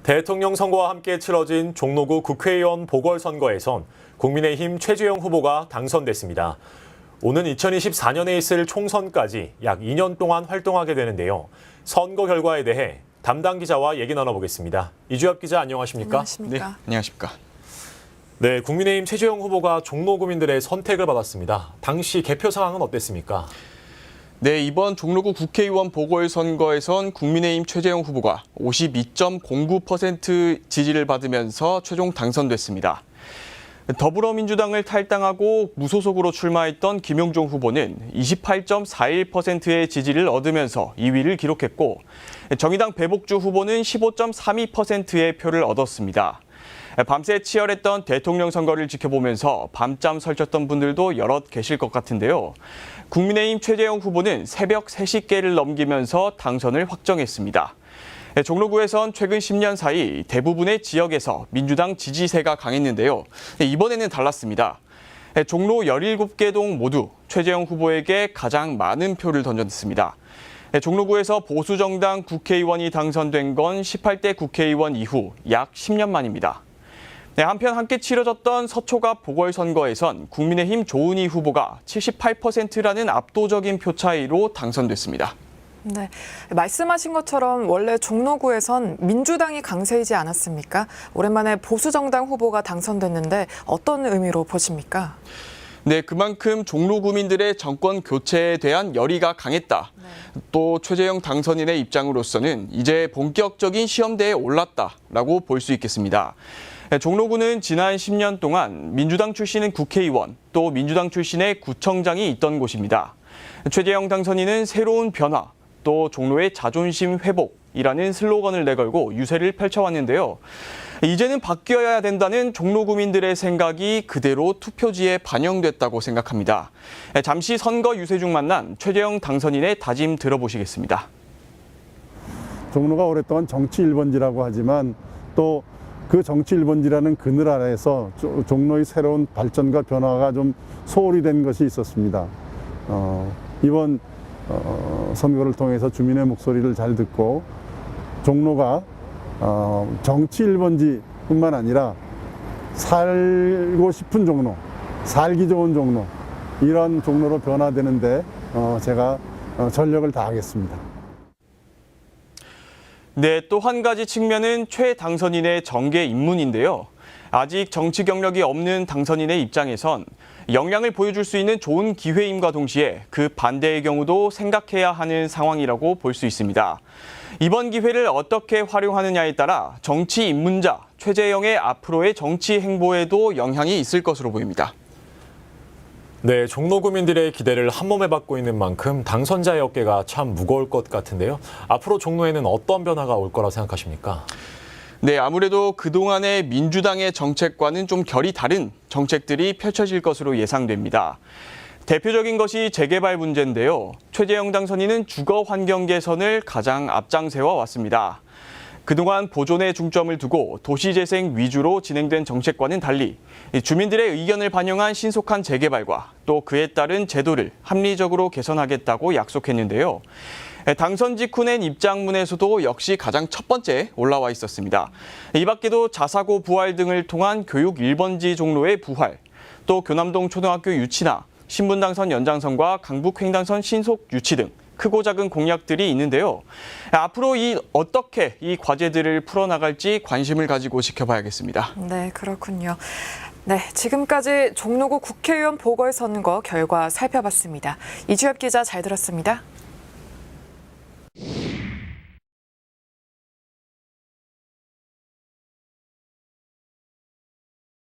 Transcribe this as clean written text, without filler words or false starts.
대통령 선거와 함께 치러진 종로구 국회의원 보궐선거에선 국민의힘 최재형 후보가 당선됐습니다. 오는 2024년에 있을 총선까지 약 2년 동안 활동하게 되는데요. 선거 결과에 대해 담당 기자와 얘기 나눠보겠습니다. 이주엽 기자 안녕하십니까? 안녕하십니까? 네, 안녕하십니까? 네, 국민의힘 최재형 후보가 종로 구민들의 선택을 받았습니다. 당시 개표 상황은 어땠습니까? 네, 이번 종로구 국회의원 보궐선거에선 국민의힘 최재형 후보가 52.09% 지지를 받으면서 최종 당선됐습니다. 더불어민주당을 탈당하고 무소속으로 출마했던 김용종 후보는 28.41%의 지지를 얻으면서 2위를 기록했고, 정의당 배복주 후보는 15.32%의 표를 얻었습니다. 밤새 치열했던 대통령 선거를 지켜보면서 밤잠 설쳤던 분들도 여럿 계실 것 같은데요. 국민의힘 최재형 후보는 새벽 3시께를 넘기면서 당선을 확정했습니다. 종로구에선 최근 10년 사이 대부분의 지역에서 민주당 지지세가 강했는데요. 이번에는 달랐습니다. 종로 17개 동 모두 최재형 후보에게 가장 많은 표를 던졌습니다. 종로구에서 보수정당 국회의원이 당선된 건 18대 국회의원 이후 약 10년 만입니다. 한편 함께 치러졌던 서초갑 보궐선거에선 국민의힘 조은희 후보가 78%라는 압도적인 표 차이로 당선됐습니다. 네, 말씀하신 것처럼 원래 종로구에선 민주당이 강세이지 않았습니까? 오랜만에 보수정당 후보가 당선됐는데 어떤 의미로 보십니까? 네, 그만큼 종로 구민들의 정권 교체에 대한 열의가 강했다. 또 최재형 당선인의 입장으로서는 이제 본격적인 시험대에 올랐다라고 볼 수 있겠습니다. 종로구는 지난 10년 동안 민주당 출신의 국회의원, 또 민주당 출신의 구청장이 있던 곳입니다. 최재형 당선인은 새로운 변화, 또 종로의 자존심 회복이라는 슬로건을 내걸고 유세를 펼쳐왔는데요. 이제는 바뀌어야 된다는 종로 구민들의 생각이 그대로 투표지에 반영됐다고 생각합니다. 잠시 선거 유세 중 만난 최재형 당선인의 다짐 들어보시겠습니다. 종로가 오랫동안 정치 1번지라고 하지만 또 그 정치 1번지라는 그늘 아래에서 종로의 새로운 발전과 변화가 좀 소홀히 된 것이 있었습니다. 이번 선거를 통해서 주민의 목소리를 잘 듣고 종로가 정치 1번지뿐만 아니라 살고 싶은 종로, 살기 좋은 종로, 이런 종로로 변화되는데 제가 전력을 다하겠습니다. 네, 또 한 가지 측면은 최 당선인의 정계 입문인데요. 아직 정치 경력이 없는 당선인의 입장에선 역량을 보여줄 수 있는 좋은 기회임과 동시에 그 반대의 경우도 생각해야 하는 상황이라고 볼 수 있습니다. 이번 기회를 어떻게 활용하느냐에 따라 정치 입문자 최재형의 앞으로의 정치 행보에도 영향이 있을 것으로 보입니다. 네, 종로 구민들의 기대를 한몸에 받고 있는 만큼 당선자의 어깨가 참 무거울 것 같은데요. 앞으로 종로에는 어떤 변화가 올 거라고 생각하십니까? 네, 아무래도 그동안의 민주당의 정책과는 좀 결이 다른 정책들이 펼쳐질 것으로 예상됩니다. 대표적인 것이 재개발 문제인데요. 최재형 당선인은 주거 환경 개선을 가장 앞장세워 왔습니다. 그동안 보존에 중점을 두고 도시재생 위주로 진행된 정책과는 달리 주민들의 의견을 반영한 신속한 재개발과 또 그에 따른 제도를 합리적으로 개선하겠다고 약속했는데요. 당선 직후 낸 입장문에서도 역시 가장 첫 번째 올라와 있었습니다. 이 밖에도 자사고 부활 등을 통한 교육 1번지 종로의 부활, 또 교남동 초등학교 유치나 신분당선 연장선과 강북 횡단선 신속 유치 등 크고 작은 공약들이 있는데요. 앞으로 어떻게 이 과제들을 풀어나갈지 관심을 가지고 지켜봐야겠습니다. 네, 그렇군요. 네, 지금까지 종로구 국회의원 보궐선거 결과 살펴봤습니다. 이주엽 기자 잘 들었습니다.